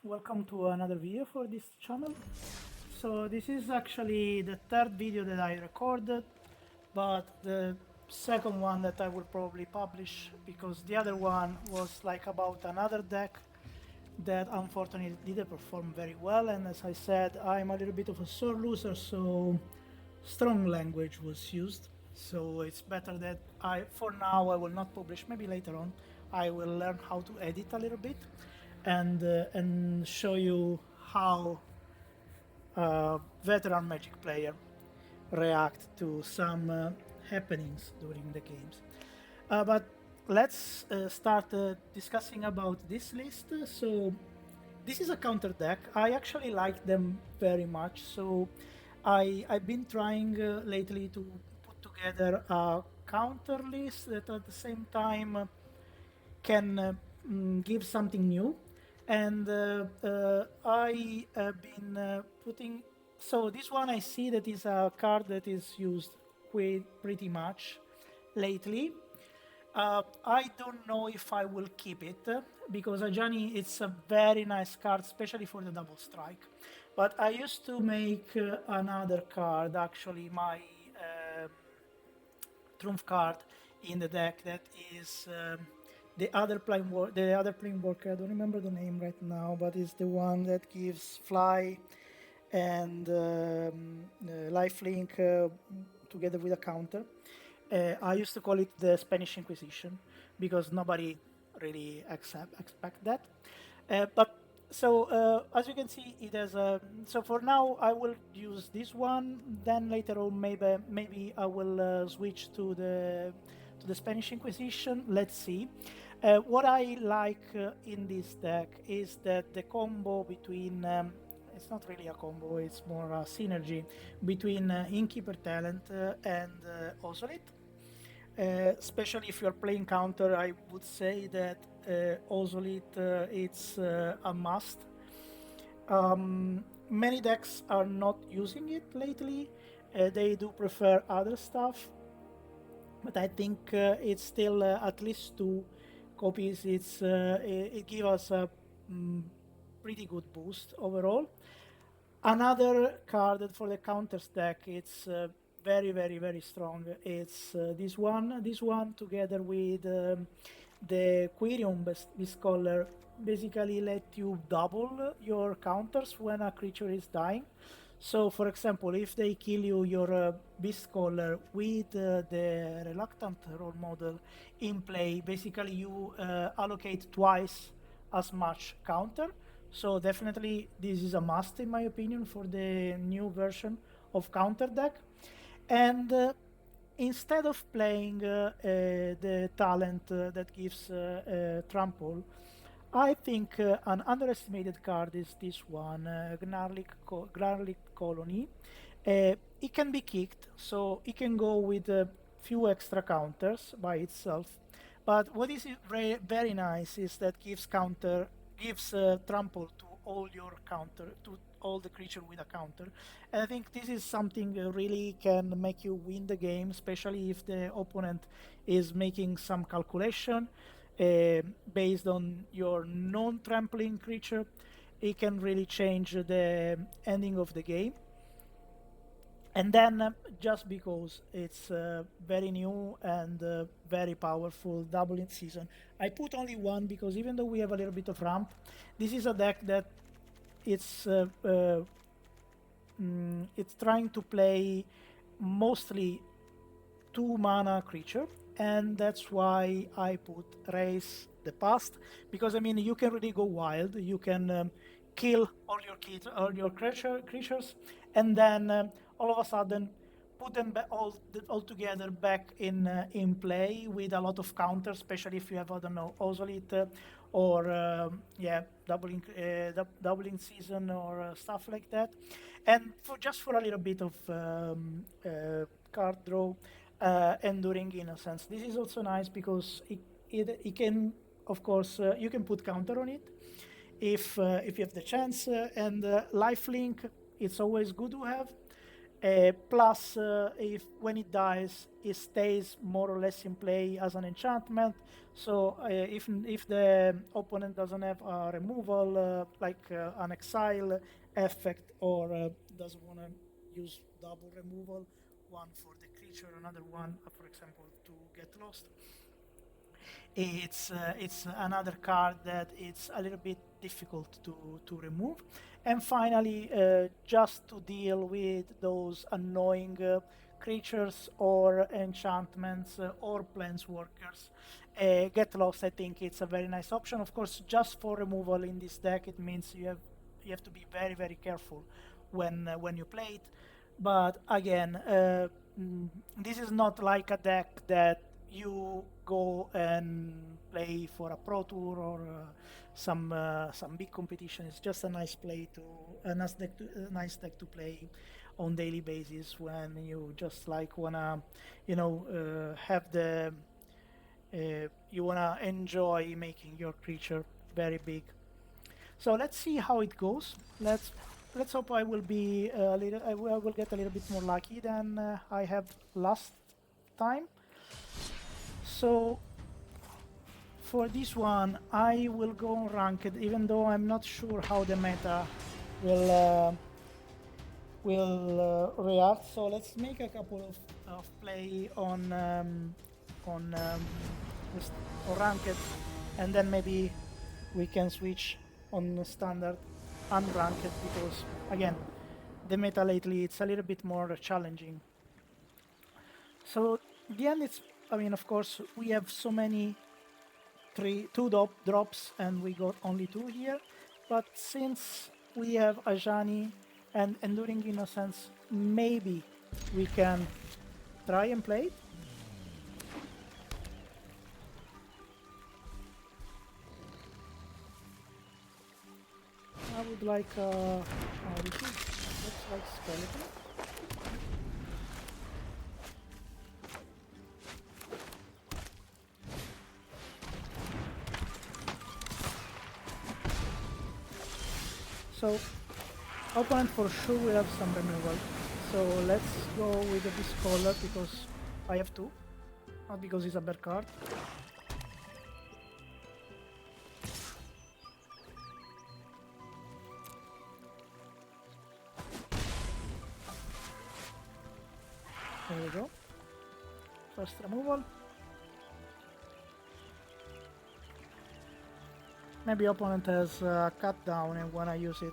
welcome to another video for this channel. So this is actually the third video that I recorded, but the second one that I will probably publish because the other one was like about another deck that unfortunately didn't perform very well, and as I said, I'm a little bit of a sore loser, so strong language was used. So it's better that for now I will not publish. Maybe later on I will learn how to edit a little bit and show you how a veteran Magic player react to some happenings during the games. But let's start discussing about this list. So this is a counter deck. I actually like them very much. So I've been trying lately to put together a counter list that at the same time can give something new. And I have been putting. So this one I see that is a card that is used pretty much lately. I don't know if I will keep it because Ajani it's a very nice card, especially for the double strike. But I used to make another card, actually my trump card in the deck that is the other plane worker. I don't remember the name right now, but it's the one that gives fly and lifelink together with a counter. I used to call it the Spanish Inquisition because nobody really expect that. But so as you can see, it has a. So for now, I will use this one. Then later on, maybe I will switch to the Spanish Inquisition. Let's see. What I like in this deck is that the combo between it's not really a combo, it's more a synergy between Innkeeper talent and Ozolith. Especially if you're playing counter, I would say that Ozolith it's a must. Many decks are not using it lately. They do prefer other stuff, but I think it's still at least 2 copies. It gives us a pretty good boost overall. Another card that for the counters deck, it's very strong. It's this one. This one together with the Quirion Beastcaller basically let you double your counters when a creature is dying. So, for example, if they kill you, your Beastcaller with the Reluctant role model in play, basically you allocate twice as much counter. So definitely this is a must in my opinion for the new version of counter deck. And instead of playing the talent that gives trample, I think an underestimated card is this one, Gnarlid Colony. It can be kicked, so it can go with a few extra counters by itself. But what is very nice is that gives trample to all your counter, to all the creature with a counter. And I think this is something really can make you win the game, especially if the opponent is making some calculation based on your non-trampling creature. It can really change the ending of the game. And then just because it's very new and very powerful doubling season, I put only one because even though we have a little bit of ramp, this is a deck that it's trying to play mostly 2 mana creature, and that's why I put Raise the Past, because I mean you can really go wild. You can kill all your creatures, and then all of a sudden put them all together back in play with a lot of counters, especially if you have, I don't know, Ozolith or doubling season or stuff like that. And for a little bit of card draw, Enduring Innocence. This is also nice because it can, of course, you can put counter on it if you have the chance, and lifelink, it's always good to have. Plus, if when it dies, it stays more or less in play as an enchantment. So if the opponent doesn't have a removal, like an exile effect, or doesn't want to use double removal, one for the creature, another one, for example, to get lost, it's another card that it's a little bit difficult to remove. And finally, just to deal with those annoying creatures or enchantments or planeswalkers, Get Lost, I think it's a very nice option. Of course, just for removal in this deck, it means you have to be very, very careful when you play it. But again, this is not like a deck that you go and play for a pro tour or some big competition. It's just a nice nice deck to play on daily basis when you just like wanna, have the you wanna enjoy making your creature very big. So let's see how it goes. Let's hope I will be I will get a little bit more lucky than I have last time. So for this one, I will go on ranked, even though I'm not sure how the meta will react. So let's make a couple of play on ranked, and then maybe we can switch on standard unranked, because again, the meta lately it's a little bit more challenging. So the end, I mean, of course, we have so many two drops and we got only 2 here, but since we have Ajani and Enduring Innocence, maybe we can try and play it. I would like this looks like skeleton. So opponent for sure will have some removal. So let's go with the Beastcaller because I have to, not because it's a bad card. There we go. First removal. Maybe opponent has cut down and wanna use it.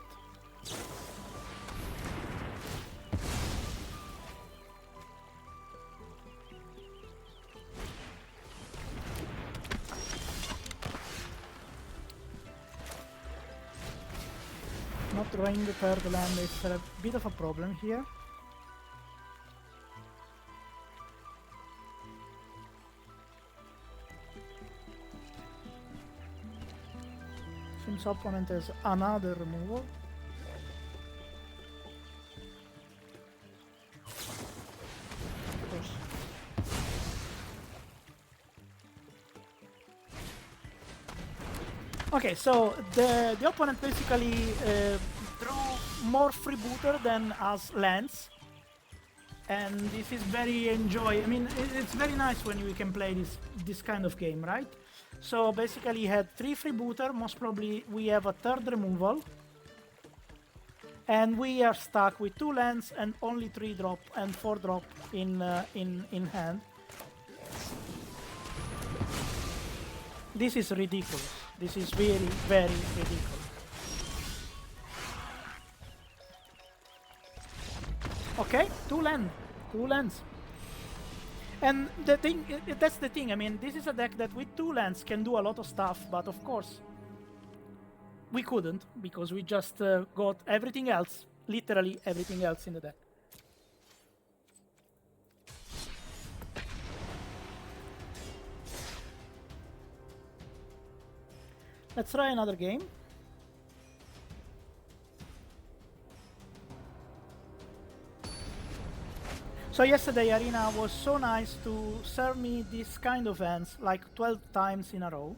Not drawing the third land is a bit of a problem here. Seems opponent has another removal. Of course. Okay, so the opponent basically drew more freebooter than us lands, and this is very I mean, it's very nice when we can play this kind of game, right? So basically he had 3 freebooter, most probably we have a third removal, and we are stuck with 2 lands and only 3 drop and 4 drop in hand. This is ridiculous. This is really very ridiculous. Okay, 2 lands. And the thing, that's the thing, I mean, this is a deck that with 2 lands can do a lot of stuff, but of course, we couldn't, because we just got everything else, literally everything else in the deck. Let's try another game. So yesterday Arena was so nice to serve me this kind of hands like 12 times in a row.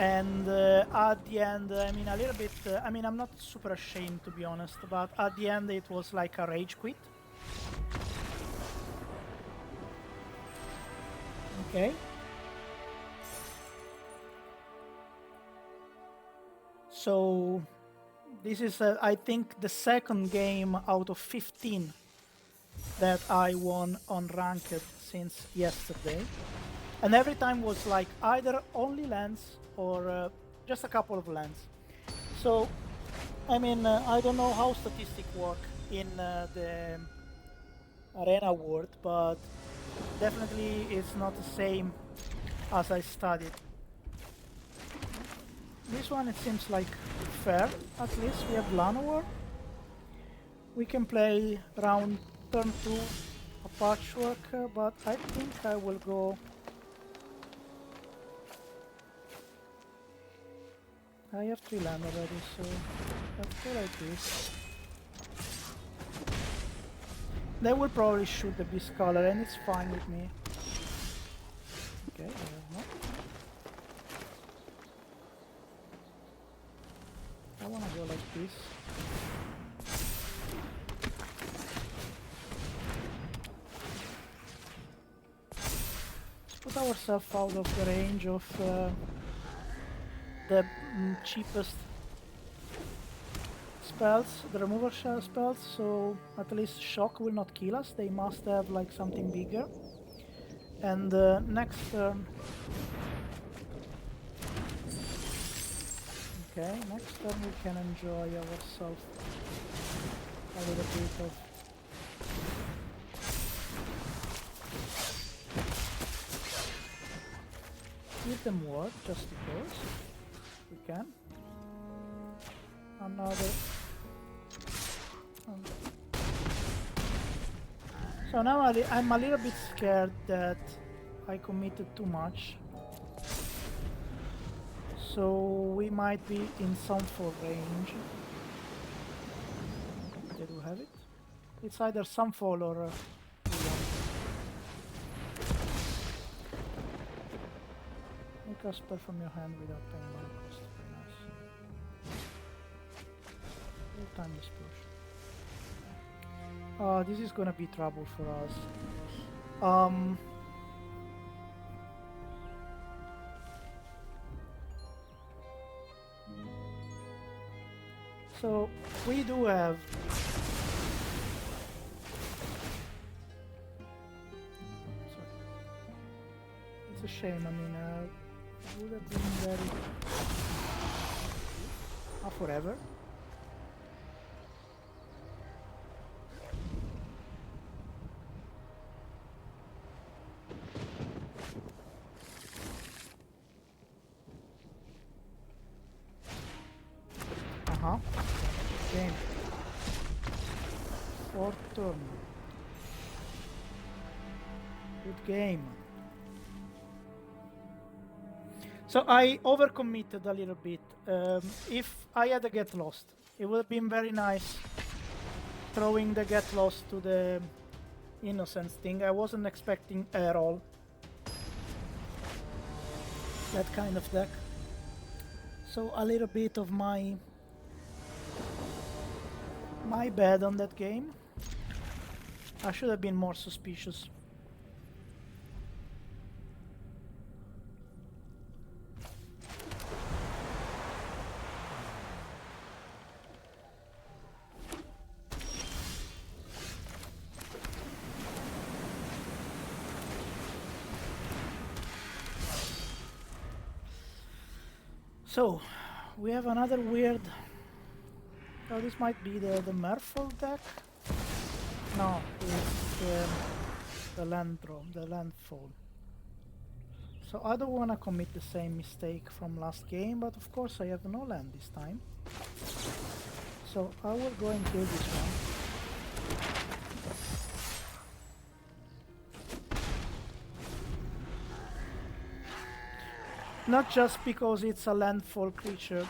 And at the end, I mean, a little bit, I mean, I'm not super ashamed to be honest, but at the end it was like a rage quit. Okay. So this is, I think, the second game out of 15 that I won on Ranked since yesterday. And every time was like either only lands or just a couple of lands. So, I mean, I don't know how statistics work in the arena world, but definitely it's not the same as I studied. This one, it seems like fair, at least. We have Llanowar. We can play round turn 2 a patchwork, but I think I will go... I have 3 land already, so let's go like this. They will probably shoot the Beastcaller and it's fine with me. Okay, not. I wanna go like this. Let's put ourselves out of the range of the cheapest spells, the removal spells, so at least shock will not kill us. They must have like something bigger. And next turn... Okay, next turn we can enjoy ourselves a little bit of... Give them ward, just because we can. Another... So now I'm a little bit scared that I committed too much. So we might be in some for range. They do have it. It's either some fall or make a spell from your hand without paying mana cost. Very nice. We'll time this push. This is gonna be trouble for us. So we do have it's a shame, I mean, it would have been very forever. Game. 4th turn. Good game. So I overcommitted a little bit. If I had a Get Lost, it would have been very nice throwing the Get Lost to the Innocence thing. I wasn't expecting at all that kind of deck. So a little bit of my bad on that game. I should have been more suspicious. So, we have another weird... Oh, this might be the Merfolk deck? No, it's the Landfall. So I don't want to commit the same mistake from last game, but of course I have no land this time. So I will go and kill this one. Not just because it's a landfall creature.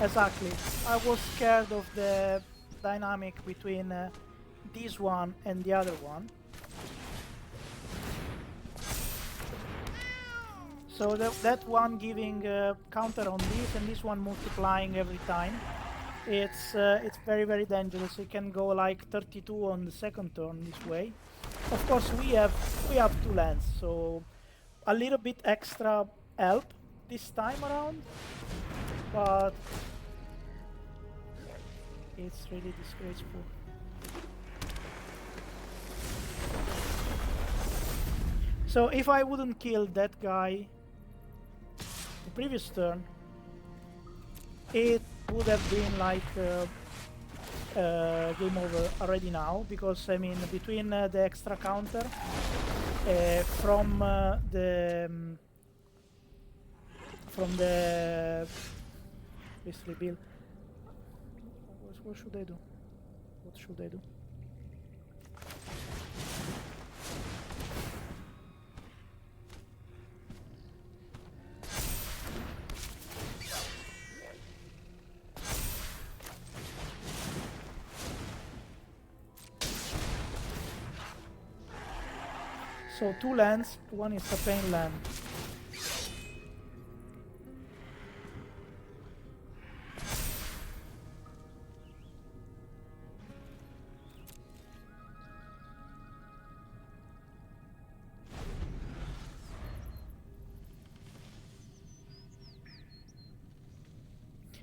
Exactly. I was scared of the dynamic between this one and the other one. So that one giving counter on this, and this one multiplying every time. It's very dangerous. It can go like 32 on the second turn this way. Of course, we have 2 lands, so a little bit extra help this time around, but it's really disgraceful. So if I wouldn't kill that guy the previous turn, it would have been like game over already now, because I mean between the extra counter from the this rebuild. What should I do? What should I do? So 2 lands, one is a pain land.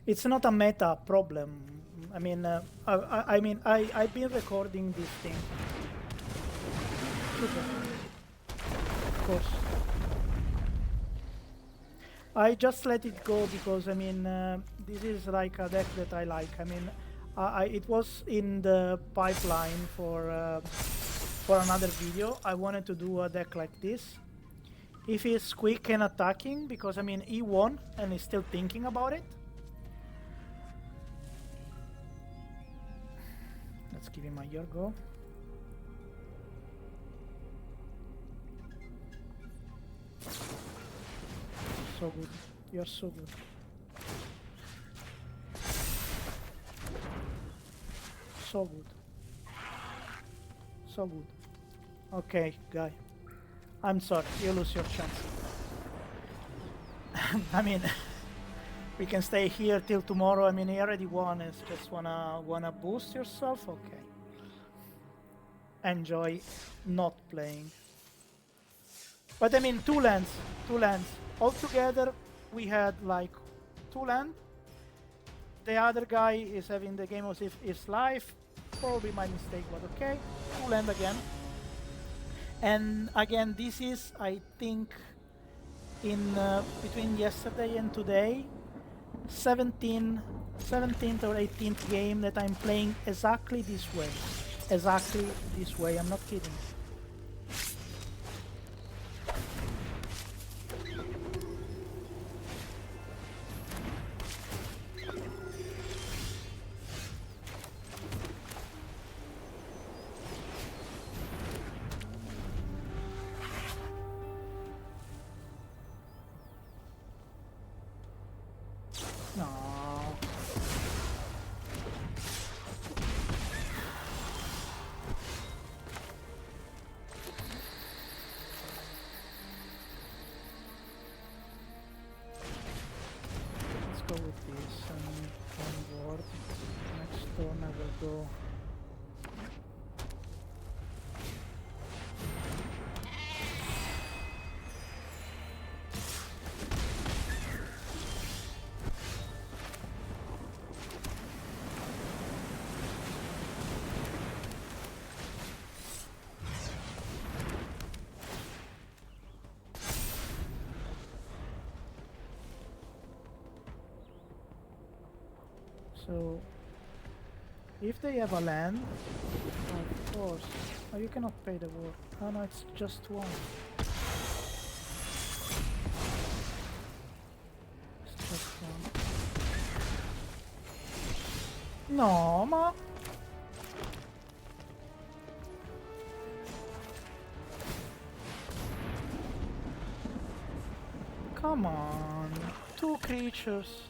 It's not a meta problem. I mean, I've been recording this thing. Of course. I just let it go because I mean this is like a deck that I like. I mean, it was in the pipeline for another video. I wanted to do a deck like this. If he's quick and attacking, because I mean he won and he's still thinking about it. Let's give him a year go. So good. You're so good. So good. So good. Okay, guy. I'm sorry, you lose your chance. I mean, we can stay here till tomorrow. I mean, he already won. It's just wanna boost yourself. Okay. Enjoy not playing. But I mean, 2 lands. 2 lands. Altogether, we had like 2 land. The other guy is having the game of his life. Probably my mistake, but okay. 2 land again. And again, this is, I think, in between yesterday and today, 17th or 18th game that I'm playing exactly this way. Exactly this way, I'm not kidding. So, if they have a land, of course. Oh, you cannot pay the war. Oh no, it's just 1. It's just 1. No, ma... Come on. 2 creatures.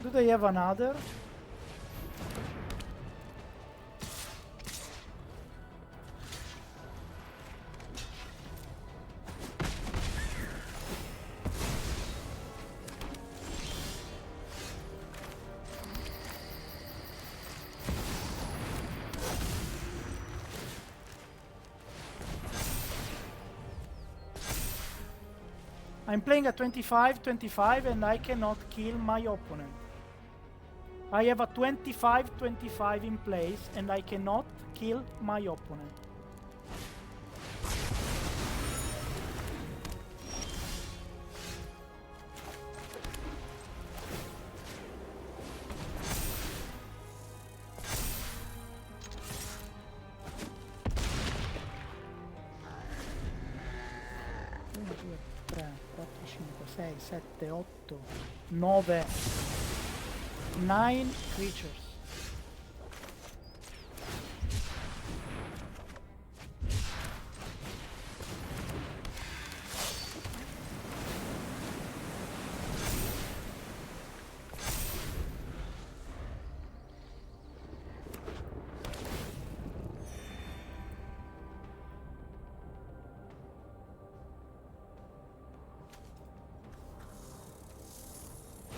Do they have another? I'm playing a 25-25 and I cannot kill my opponent. I have a 25-25 in place and I cannot kill my opponent. Uno, due, tre, quattro, cinque, sei, sette, otto, nove, 9 creatures.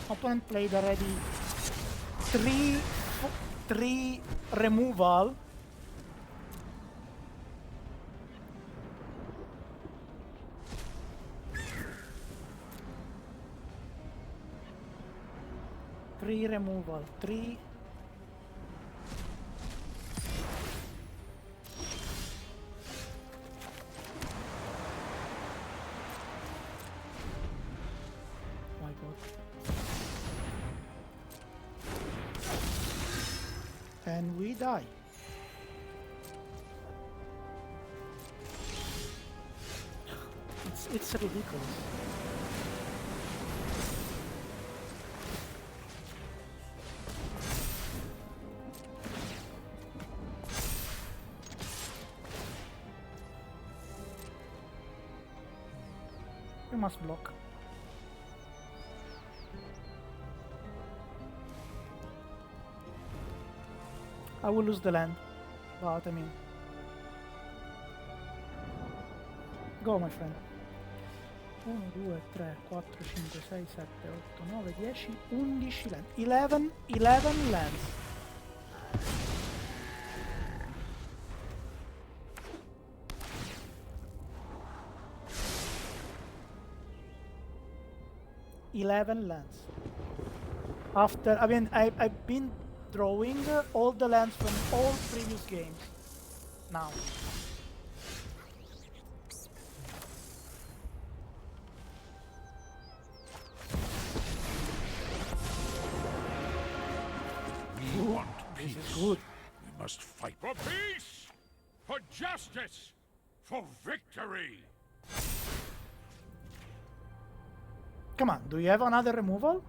Opponent played already three removal. Three removal. Three. My God. And we die. It's ridiculous. We must block. I will lose the land, but I mean... Go, my friend. 1, 2, 3, 4, 5, 6, 7, 8, 9, 10, 11 land. 11 lands. After, I mean, I've been drawing all the lands from all previous games. Now. We want peace. This is good. We must fight for peace, for justice, for victory. Come on, do you have another removal?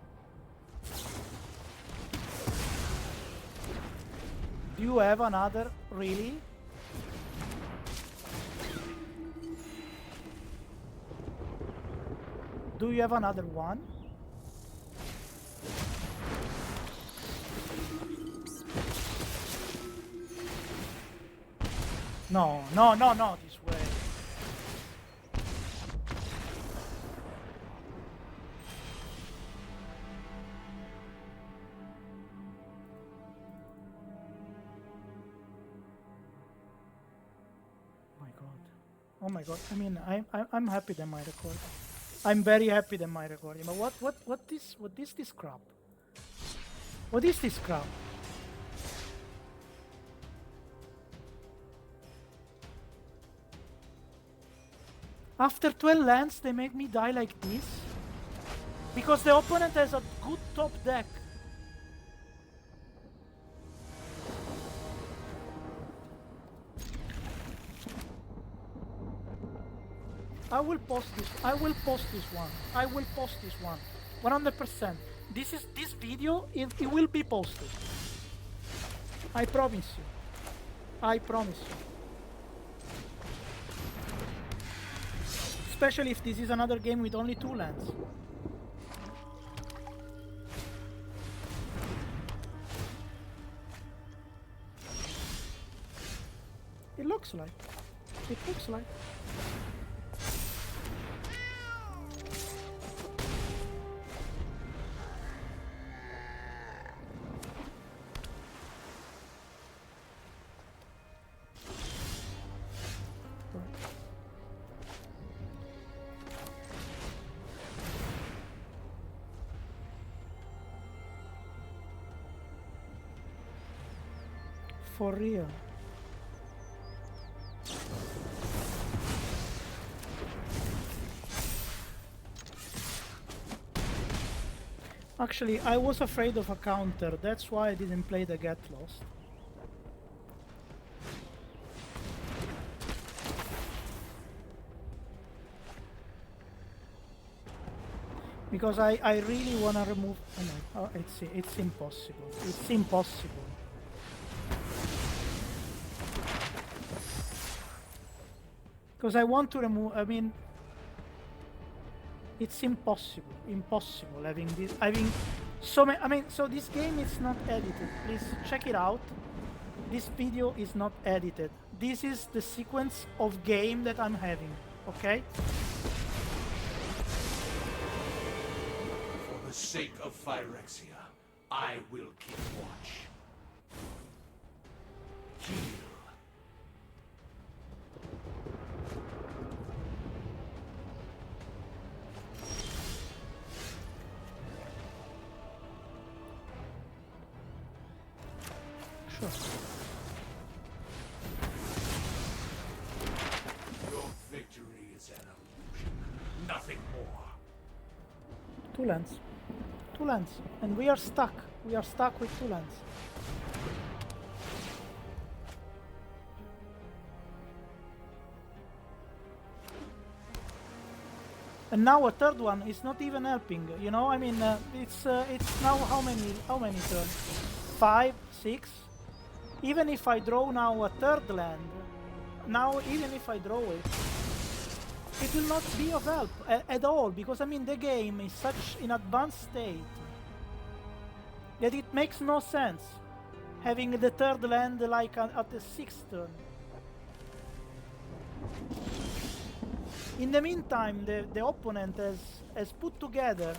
Do you have another, really? Do you have another one? No, no, no, no, this way. Oh my God! I mean, I'm happy that my recording. I'm very happy that my recording. But what is this crap? What is this crap? After 12 lands, they make me die like this because the opponent has a good top deck. I will post this. I will post this one. I will post this one. 100%. This video. It will be posted. I promise you. I promise you. Especially if this is another game with only 2 lands. looks like. It looks like. For real. Actually, I was afraid of a counter. That's why I didn't play the Get Lost. Because I really want to remove... Oh no, oh, it's impossible. It's impossible. Because I want to remove... I mean... It's impossible. Impossible having this... Having so many... I mean, so this game is not edited. Please check it out. This video is not edited. This is the sequence of game that I'm having. Okay? For the sake of Phyrexia, I will keep watch. Heal. Sure. Your victory is an illusion, nothing more. 2 lands. 2 lands. And we are stuck. We are stuck with 2 lands. And now a third one is not even helping, you know? I mean, it's now how many turns? 5, 6? Even if I draw now a third land, now even if I draw it, it will not be of help at all, because I mean the game is such in advanced state that it makes no sense having the third land like at the 6th turn. In the meantime, the opponent has put together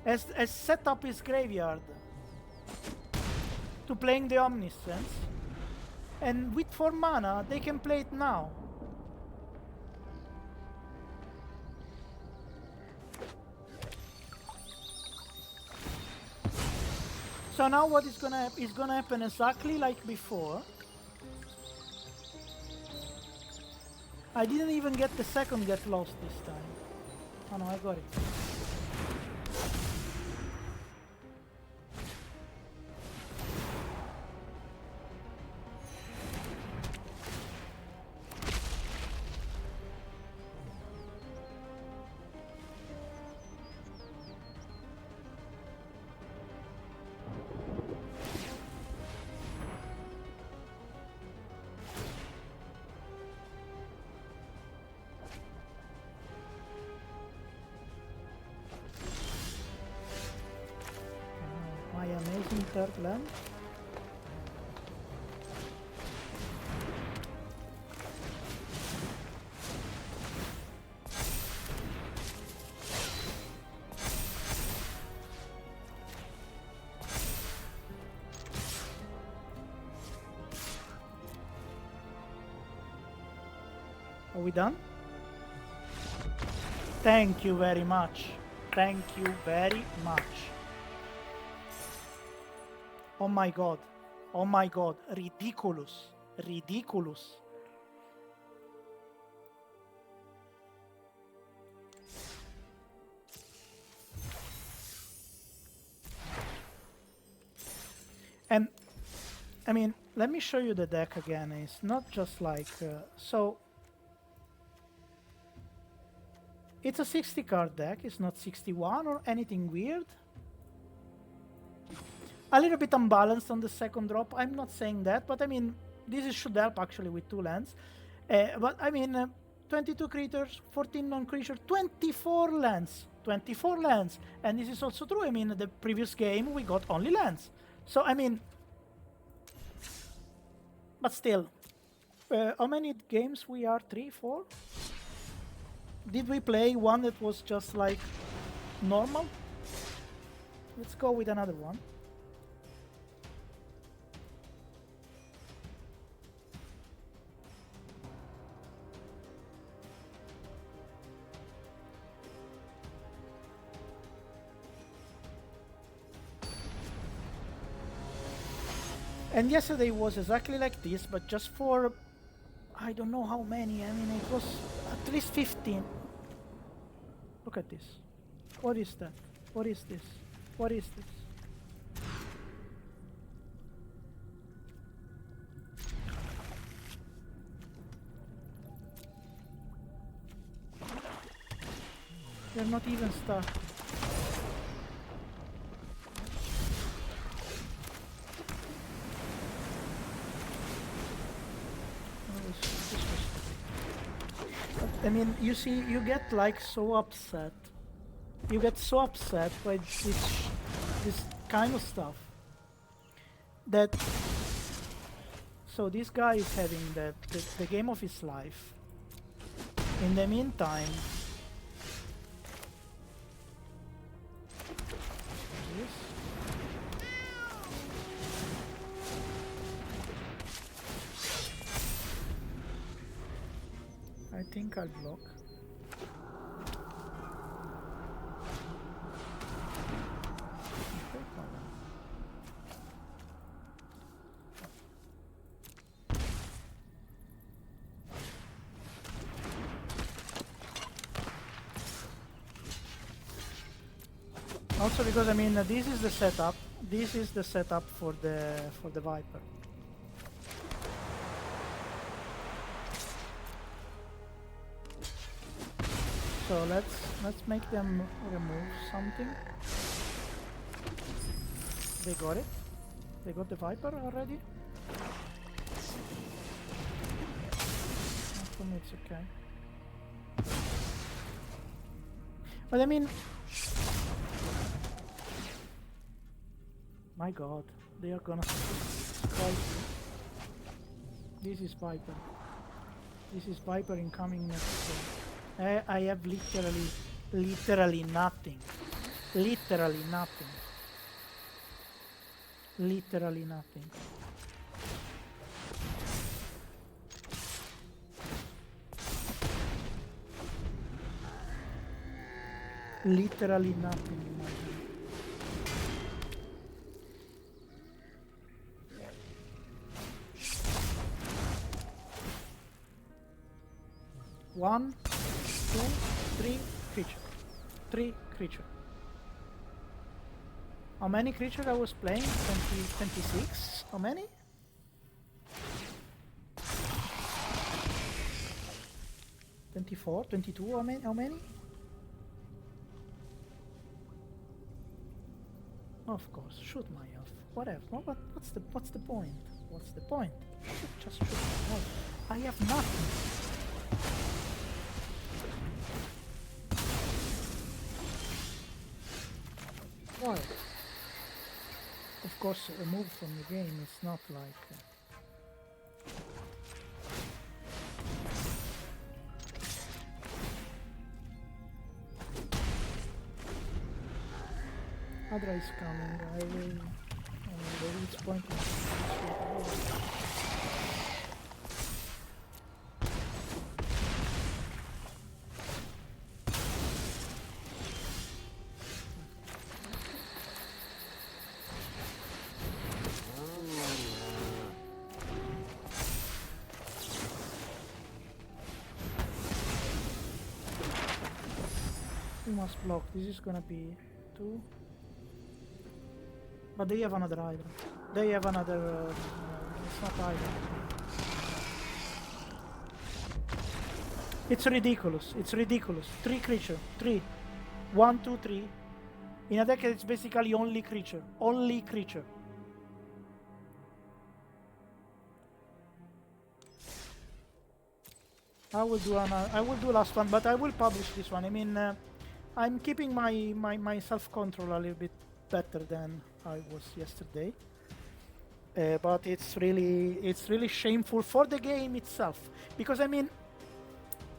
has set up his graveyard to playing the Omniscience, and with 4 mana they can play it now. So now what is gonna happen exactly like before. I didn't even get the second Get Lost this time. Oh no, I got it. My amazing third land. Are we done? Thank you very much. Thank you very much. Oh my god. Oh my god. Ridiculous. Ridiculous. And I mean, let me show you the deck again. It's not just like so. It's a 60 card deck. It's not 61 or anything weird. A little bit unbalanced on the second drop. I'm not saying that, but I mean, should help actually with 2 lands. But I mean, 22 creatures, 14 non-creature, 24 lands. 24 lands. And this is also true. I mean, the previous game we got only lands. So, I mean, but still, how many games we are? 3, 4? Did we play one that was just like normal? Let's go with another one. And yesterday was exactly like this, but just for I don't know how many. I mean, it was at least 15. Look at this. What is that? What is this? What is this? They're not even stuck. I mean, you see, you get like so upset. You get so upset by this kind of stuff that. So this guy is having the game of his life. In the meantime, I think I'll block. Also because I mean this is the setup. This is the setup for the Viper. So let's make them remove something. They got it. They got the Viper already. For me it's okay. But I mean, my God, they are gonna strike. This is Viper. This is Viper incoming next turn. I have literally nothing. Literally nothing. Literally nothing. Literally nothing in my hand. One, 2, 3 creature. 3 creature. How many creature I was playing? 26? How many? $24, $22, how many? Of course, shoot my elf. Whatever. What's the point? What's the point? Just shoot my elf. I have nothing. Why? Of course, remove from the game is not like. Adra is coming. I will. It's pointless. We must block. This is gonna be 2. But they have another Hydra. They have another. It's not Hydra. It's ridiculous. It's ridiculous. 3 creature. 3. 1, 2, 3. In a deck, it's basically only creature. Only creature. I will do last one, but I will publish this one. I mean, I'm keeping my self-control a little bit better than I was yesterday. But it's really shameful for the game itself, because I mean,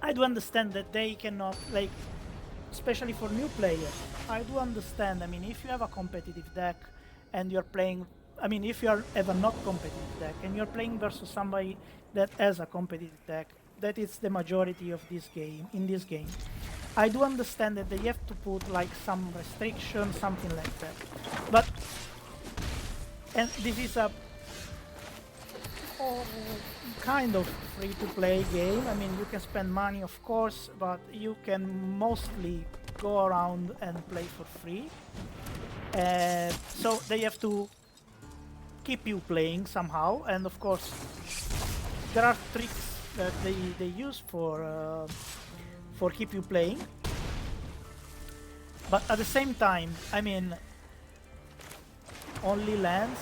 I do understand that they cannot, like, especially for new players. I do understand. I mean, if you have a competitive deck and you're playing, I mean, if you have a not competitive deck and you're playing versus somebody that has a competitive deck, that is the majority of this game. In this game, I do understand that they have to put like some restriction, something like that. But and this is a kind of free-to-play game. I mean, you can spend money, of course, but you can mostly go around and play for free. So they have to keep you playing somehow, and of course, there are tricks that they use for keep you playing. But at the same time, I mean, only lands.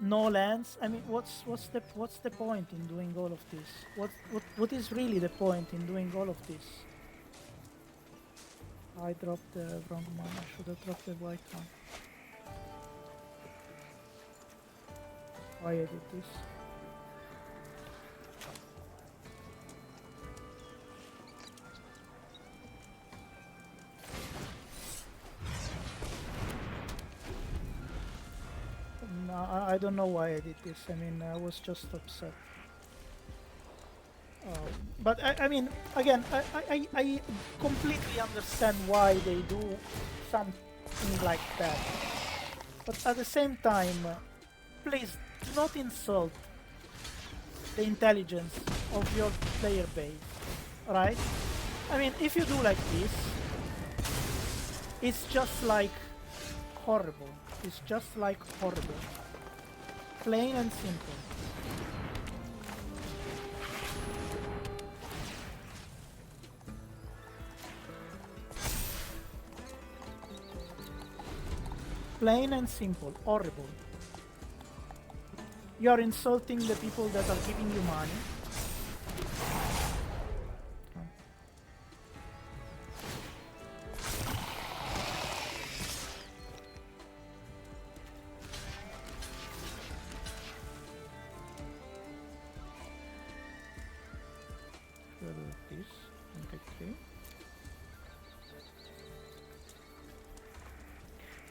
No lands. I mean, what's the point in doing all of this? What is really the point in doing all of this? I dropped the wrong one. I should have dropped the white one. Why I did this? I don't know why I did this. I mean, I was just upset. But I mean, again, I completely understand why they do something like that. But at the same time, please do not insult the intelligence of your player base, right? I mean, if you do like this, it's just like horrible. It's just like horrible. Plain and simple. Plain and simple. Horrible. You're insulting the people that are giving you money.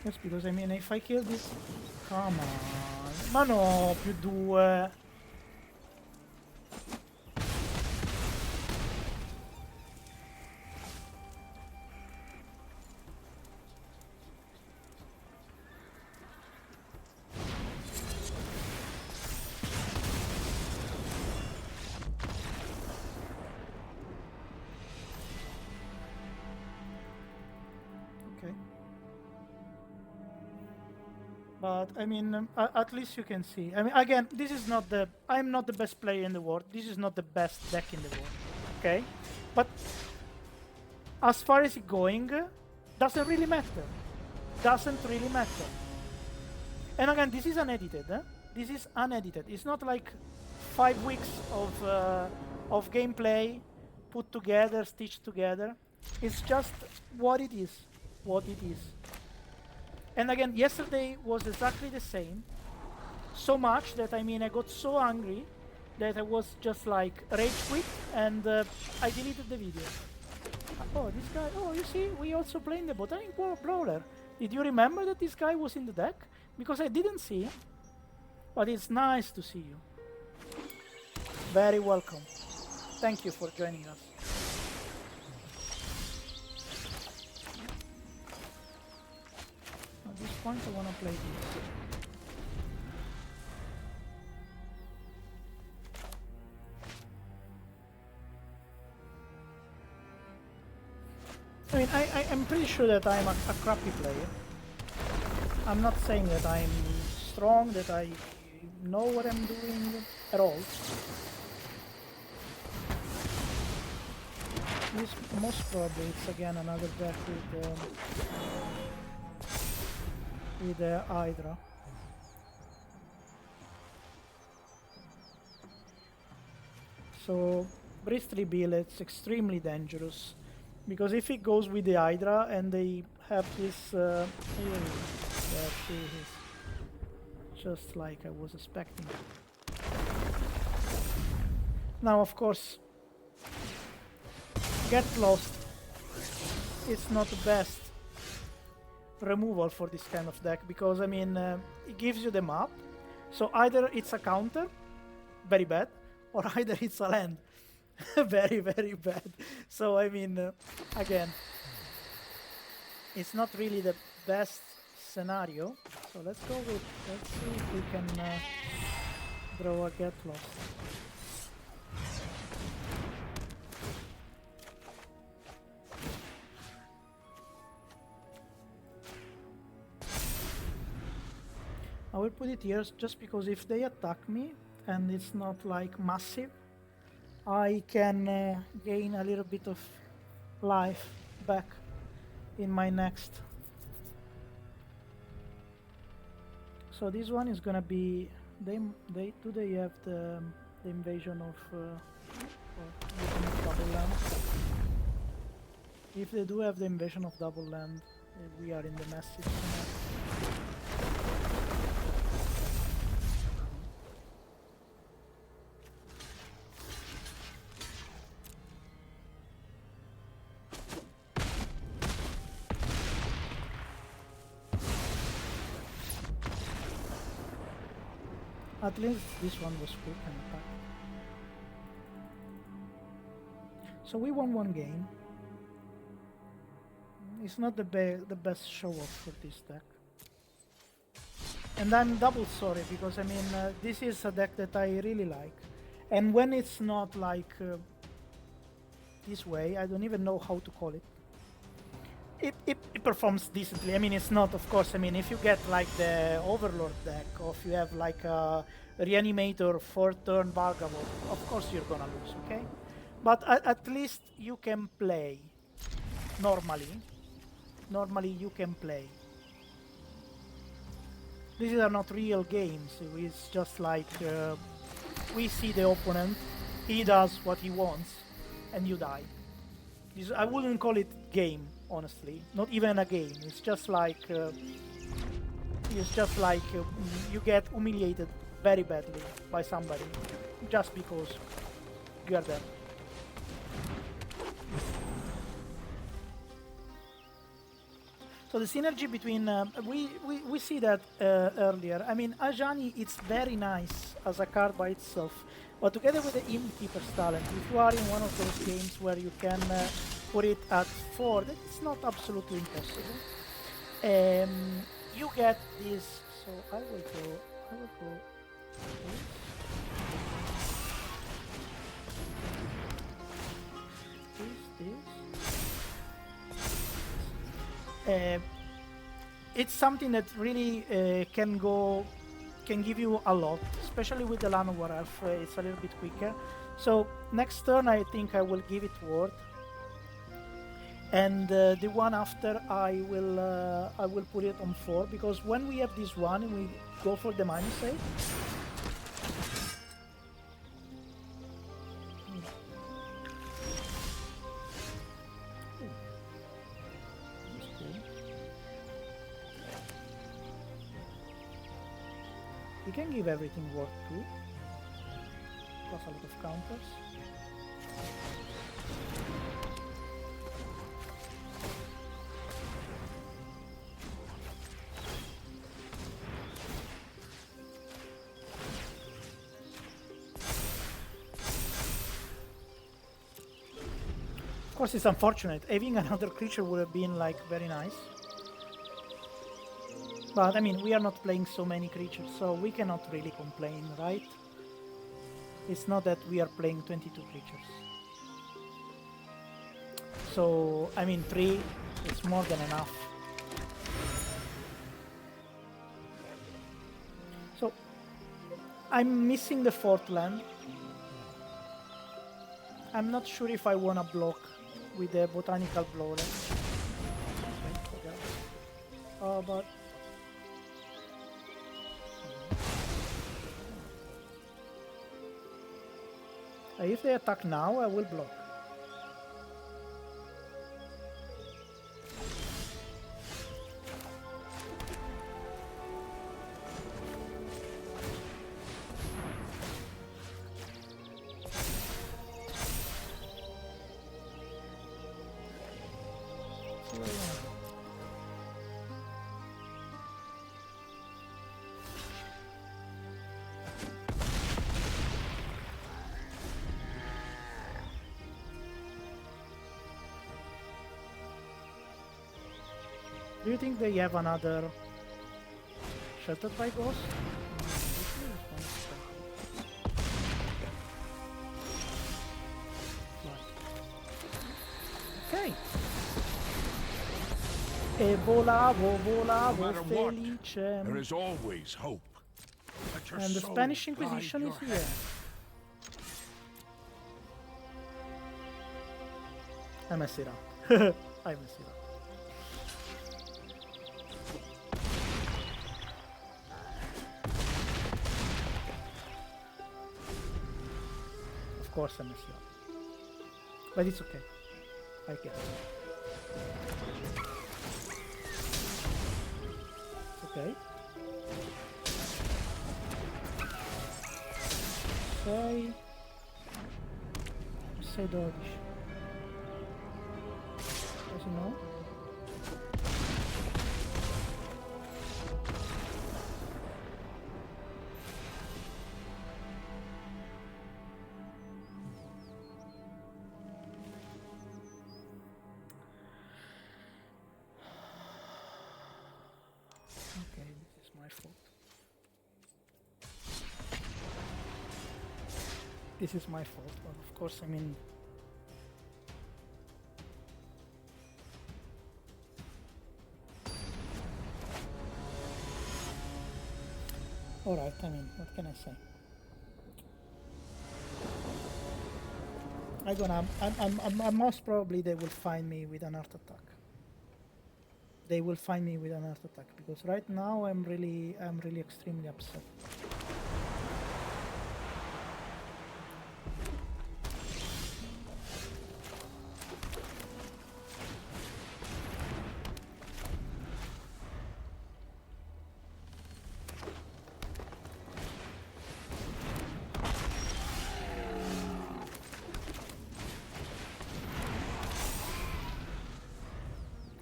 Yes, because I mean, if I kill this... Come on. Ma no, più due. But I mean, at least you can see. I mean, again, this is not the. I'm not the best player in the world. This is not the best deck in the world. Okay, but as far as it going, doesn't really matter. Doesn't really matter. And again, this is unedited. This is unedited. It's not like 5 weeks of gameplay put together, stitched together. It's just what it is. What it is. And again, yesterday was exactly the same. So much that, I mean, I got so angry that I was just like rage quit and I deleted the video. Oh, this guy, oh, you see, we also playing the Botanical Brawler. Did you remember that this guy was in the deck? Because I didn't see him. But it's nice to see you. Very welcome. Thank you for joining us. At this point I want to play this. I mean, I'm pretty sure that I'm a crappy player. I'm not saying that I'm strong, that I know what I'm doing at all. This most probably it's again another deck with the Hydra. So Bristly Bill, it's extremely dangerous. Because if it goes with the Hydra and they have this... that is just like I was expecting. Now, of course, Get Lost, it's not the best removal for this kind of deck, because, I mean, it gives you the map, so either it's a counter, very bad, or either it's a land, very, very bad. So, I mean, again, it's not really the best scenario, so let's see if we can draw a Get Lost. I will put it here just because if they attack me and it's not like massive, I can gain a little bit of life back in my next. So this one is gonna be they have the invasion of double land. If they do have the invasion of double land, we are in the massive scenario. At least this one was quick and attack. So we won one game. It's not the best show-off for this deck. And I'm double sorry, because I mean, this is a deck that I really like. And when it's not like this way, I don't even know how to call it. It performs decently. I mean, it's not, of course, I mean, if you get like the Overlord deck, or if you have like a Reanimator 4-turn Vagabond, of course you're gonna lose, okay? But at least you can play. Normally you can play. These are not real games. It's just like we see the opponent, he does what he wants, and you die. I wouldn't call it game, honestly. Not even a game. It's just like you get humiliated very badly by somebody just because you are there. So the synergy between we see that earlier. I mean, Ajani, it's very nice as a card by itself, but together with the Innkeeper's talent, if you are in one of those games where you can put it at 4, that's not absolutely impossible. You get this. So I will go. It's something that really can give you a lot, especially with the Llanowar Elf. It's a little bit quicker. So next turn, I think I will give it ward, and the one after I will put it on 4, because when we have this one, we go for the mana save. We can give everything ward 2, plus a lot of counters. Of course, it's unfortunate. Having another creature would have been like very nice. But I mean, we are not playing so many creatures, so we cannot really complain, right? It's not that we are playing 22 creatures. So, I mean, 3 is more than enough. So, I'm missing the 4th land. I'm not sure if I want to block with the Botanical Brawler. But If they attack now, I will block. Do you think they have another Sheltered by Ghost? Ok. E volavo felice. There is always hope. Let your And the soul Spanish guide Inquisition your is here. hand. I messed it up. I messed it up. Of course I messed it up. But it's okay. I get it. It's okay. 6 12. Così no? Okay, this is my fault. This is my fault, but of course, I mean... Alright, I mean, what can I say? I'm most probably they will find me with an art attack. They will find me with an art attack, because right now I'm really extremely upset.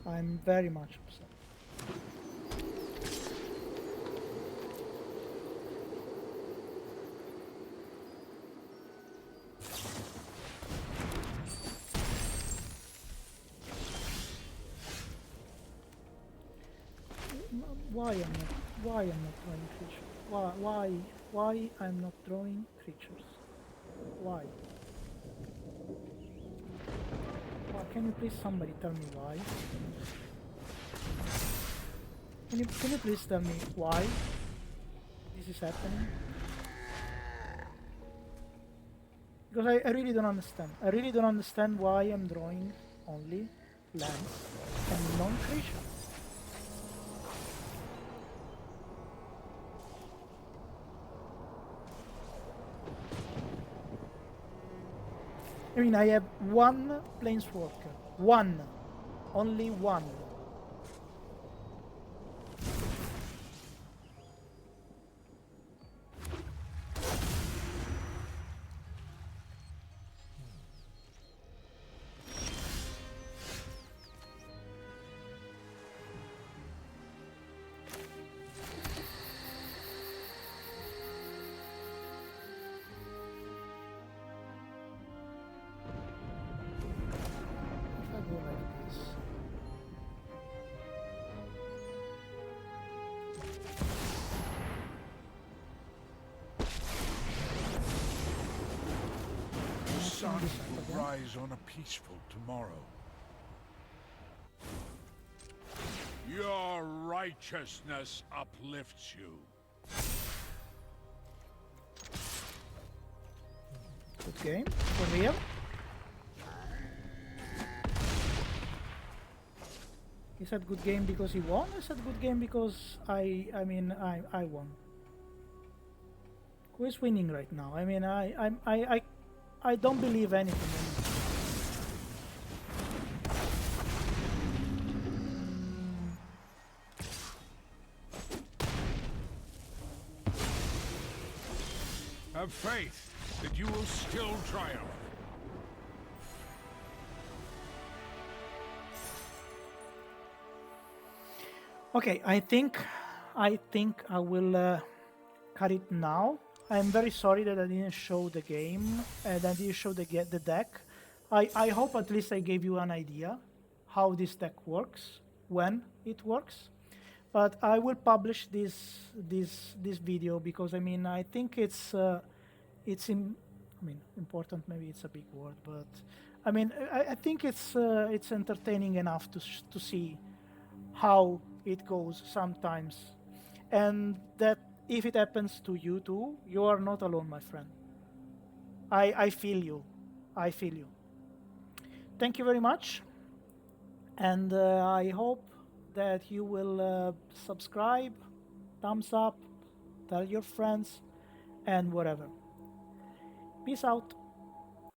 I'm very much upset. Why I'm not drawing creatures? Why I'm not drawing creatures? Why? Can you please somebody tell me why? Can you please tell me why this is happening? Because I really don't understand. I really don't understand why I'm drawing only lands and non-creatures. I mean, I have one planeswalker. One. Only one. The sun will rise on a peaceful tomorrow. Your righteousness uplifts you. Good game. For real? He said good game because he won? I said good game because I won. Who is winning right now? I mean, I don't believe anything anymore. Have faith that you will still triumph. Okay, I think I will cut it now. I'm very sorry that I didn't show the game and I didn't show the deck. I hope at least I gave you an idea how this deck works, when it works. But I will publish this video because I mean I think it's I mean important. Maybe it's a big word, but I mean I think it's entertaining enough to see how it goes sometimes, and that if it happens to you too, you are not alone, my friend. I feel you. I feel you. Thank you very much, and I hope that you will subscribe, thumbs up, tell your friends, and whatever. Peace out.